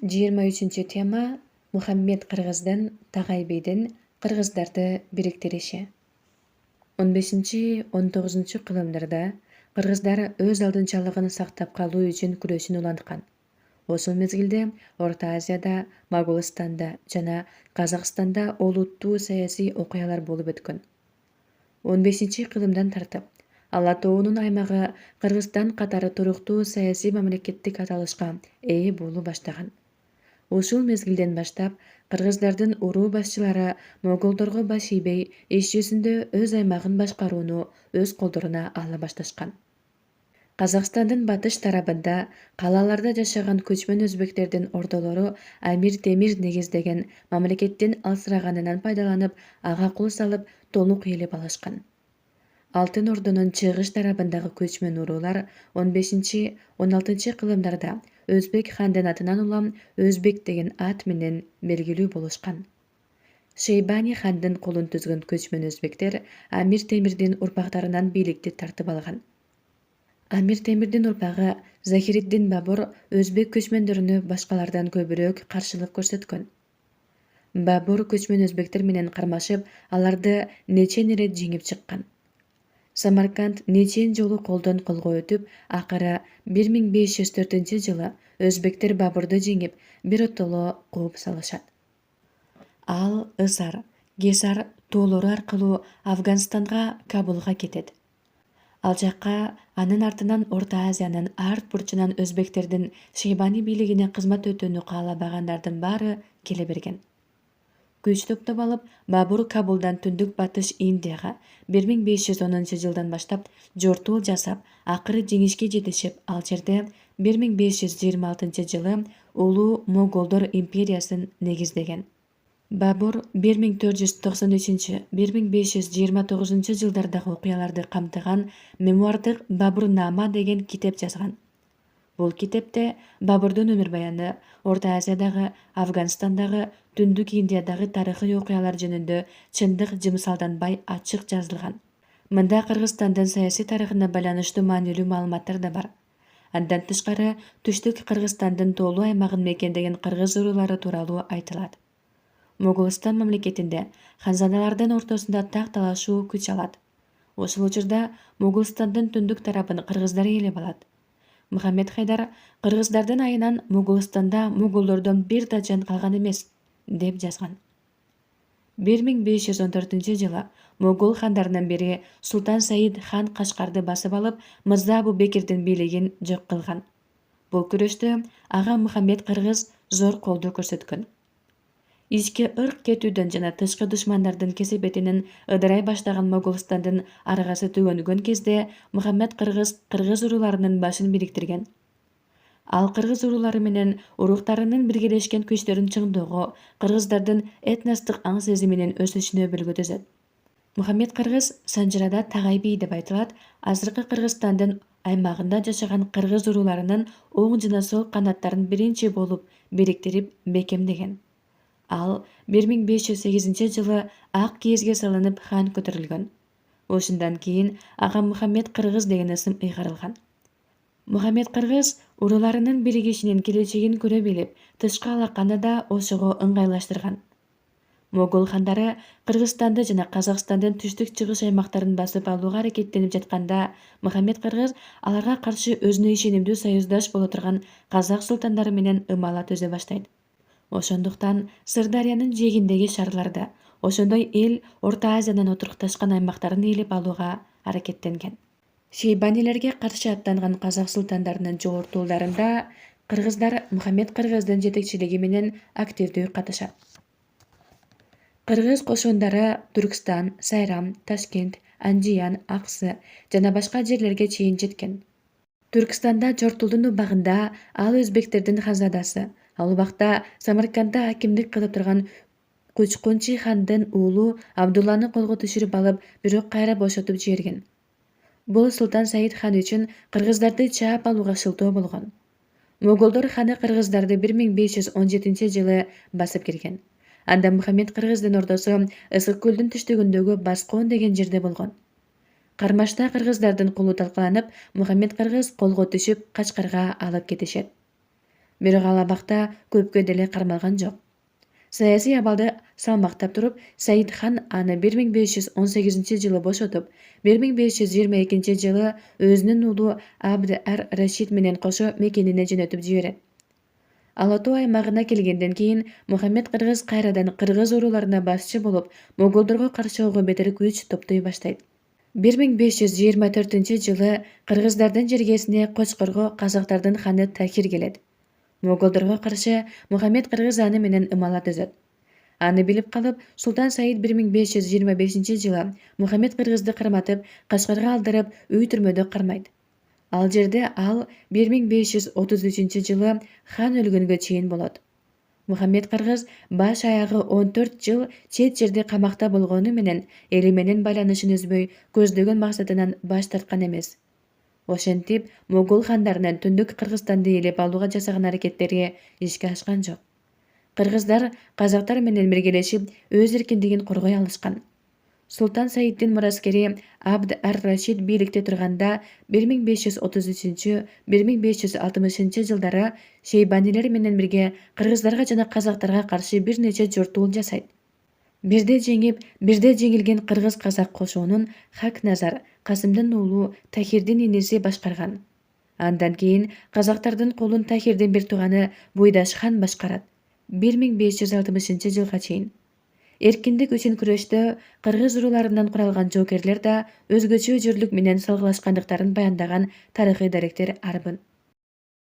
23 тема Мұхаммед Қырғыздан Тағай бейден қырғыздарды біріктіріші. 15-19 кылымдарда кыргыздар өз алдынчалыгын сактап калуу үчүн күрөшүн уланткан. Ошол мезгилде Орта Азияда, Моголстанда жана Казакстанда олуттуу саясий окуялар болуп өткөн. 15 кылымдан тартып Ала тоонун аймагы Кыргызстан катары туруктуу саясий мамлекеттик аталышка ээ болуу баштаган. Ушул мезгилден баштап кыргыздардын уруу башчылары моголдорго баш ийбей, иш жүзүндө өз аймагын башкарууну өз колдоруна ала башташкан. Казакстандын батыш тарабында калаларда жашаган көчмөн өзбектердин ордолору Амир Темир негиздеген мамлекеттин алсыраганынан пайдаланып, ага кул салып, толук ээлеп алышкан. Алтын Ордонун чыгыш тарабындагы көчмөн уруулар 15-16 кылымдарда Өзбек хандынатынан улам Өзбек деген ат менен белгилүү болушкан. Шейбани хандын колун түзгөн көчмөн өзбектер Амир Темирдин урпактарынан бийликти тартып алган. Амир Темирдин урпагы Захириддин Бабур өзбек көчмөндөрүнө башкалардан көбүрөөк каршылык көрсөткөн. Бабур көчмөн өзбектер менен кармашып, аларды нечен ирет жеңип чыккан. Самарканд нечен жолу колдон колго өтүп, акыры 1504 жылы өзбектер Бабурду жеңип, биротоло кууп салышат. Ал Ысар, Гесар тоолору аркылуу Афганистанга, Кабулга кетет. Ал жакка анын артынан Орта Азиянын арт бурчунан өзбектердин Шейбани бийлигине кызмат өтүүнү каалабагандардын баары келе берген. Күч топтоп алып, Бабур Кабулдан түндүк батыш Индияга 1510 жылдан баштап жортуул жасап, акыры жеңишке жетишип, ал жерде 1526 жылы улуу Моголдор империясын негиздеген. Бабур 1493-1529 жылдардагы окуяларды камтыган мемуардык Бабурнама деген китеп жазган. Бул китепте Бабурдун өмүр баяны, Орта Азиядагы, Афганистандагы, Түндүк Индиядагы тарыхый окуялар жөнүндө чындык жымсалданбай ачык жазылган. Мында Кыргызстандын саясий тарыхына байланыштуу маанилүү маалыматтар да бар. Андан тышкары Түштүк Кыргызстандын тоолуу аймагын мекендеген кыргыз уруулары тууралуу айтылат. Моголстан мамлекетинде ханзадалардын ортосунда так талашуу күч алат. Ошол учурда Моголстандын түндүк тарабын кыргыздар ээлеп алат. Мухаммед Хайдар кыргыздардын айынан Моголстанда моголдордон бир да жан калган эмес, деп жазган. 1514 жылы Могол хандарынан бири Султан Саид хан Кашкарды басып алып, Мырза Абу Бекирдин бийлигин жок кылган. Бул күрөштө ага Мухаммед Кыргыз зор колдоо көрсөткөн. Ички ырк кетүүдөн жана тышкы душмандардын кесепетинин ыдырай баштаган Моголстандын аргасы төгөнгөн кезде Мухаммед Кыргыз кыргыз урууларынын башын бириктирген. Ал кыргыз уруулары менен уруктарынын биргелешкен күчтөрүн чыңдоого, кыргыздардын этностук аң сезиминин өсүшүнө бөлгү түзөт. Мухаммед Кыргыз Санжырада Тагай бей деп айтылат, азыркы Кыргызстандын аймагында жашаган кыргыз урууларынын оң жана сол канаттарын биринчи болуп бириктирип бекемдеген. Ал 1508 жылы ак кийизге салынып хан көтөрүлгөн. Ошундан кийин ага Мухаммед Кыргыз деген ысым ыйгарылган. Мухаммед Кыргыз урууларынын биригишинин келечегин көрө билип, тышкы алаканы да ошого ыңгайлаштырган. Могол хандары Кыргызстанды жана Казакстандын түштүк-чыгыш аймактарын басып алууга аракеттенип жатканда, Мухаммед Кыргыз аларга каршы өзүнө ишенимдүү союздаш боло турган казак султандары менен ымала түзө баштайт. Ошондуктан Сырдарыянын жээгиндеги шаарларда, ошондой эл Орта Азиянын отурукташкан аймактарын ээлеп алууга аракеттенген. Шейбанилерге каршы аттанган казак султандарынын жогортууларында кыргыздар Мухаммед Кыргыздын жетекчилиги менен активдүү катышат. Кыргыз кошундары Түркстан, Сайрам, Ташкент, Анжиян, Аксы жана башка жерлерге чейин жеткен. Түркстанда жортулдун убагында ал өзбектердин ханзадасы, ал убакта Самаркандда акимдик кылып турган Кучкунчи хандын уулу Абдулланы колго түшүрүп алып, бирок кайра бошотуп жиберген. Бул Султан Саид хан үчүн кыргыздарды чаап алууга шылтоо болгон. Моголдор ханы кыргыздарды 1517 жылы басып кирген. Анда Мухаммед Кыргыздын ордосу Ысык көлдүн түштүгүндөгү Баскоон деген жерде болгон. Кармашта кыргыздардын колу талкаланып, Мухаммед Кыргыз колго түшүп Качкарга алып кетишет. Бирок ал абакта көпкө деле кармалган жок. Саясий абалды салмактап туруп, Саид хан аны 1518-жылы бошотуп, 1522-жылы өзүнүн уулу Абд ар-Рашид менен кошо мекенине жөнөтүп жиберет. Алатуу аймагына келгенден кийин Мухаммед Кыргыз кайрадан кыргыз урууларына башчы болуп, моголдорго каршы ого бетер күч топтой баштайт. 1524-жылы кыргыздардын жергесине Кочкорго казактардын ханы Тахир келет. Моголдорго каршы Мухаммед Кыргыз аны менен ымала түзөт. Аны билип калып, Султан Саид 1525-жылы Мухаммед Кыргызды карматып, Кашкарга алдырып, үй түрмөдө кармайт. Ал жерде ал 1533-жылы хан өлгөнгө чейин болот. Мухаммед Кыргыз баш аягы 14 жыл чет жерде камакта болгону менен эли менен байланышын үзбөй, көздөгөн максатынан баш тарткан эмес. Ошентип, могол хандарынын түндүк Кыргызстанды ээлеп алууга жасаган аракеттерге ишке ашкан жок. Кыргыздар казактар менен биргелешип өз эркиндигин коргой алышкан. Султан Саиддин мураскери Абд ар-Рашид бийликте турганда 1533-1560 жылдары шейбанилер менен бирге кыргыздарга жана казактарга каршы бир нече жортуул жасайт. Бирде жеңип, бирде жеңилген кыргыз-казак кошуунун Хак-Назар, Касымдын уулу Тахирдин иниси башкарган. Андан кийин казактардын колун Тахирдин бир тууганы Буйдаш хан башкарат. 1560-жылга чейин. Эркиндик үчүн күрөштө кыргыз урууларынан куралган жоокерлер да өзгөчө өжөрлүк менен салгылашкандыктарын баяндаган тарыхый даректер арбын.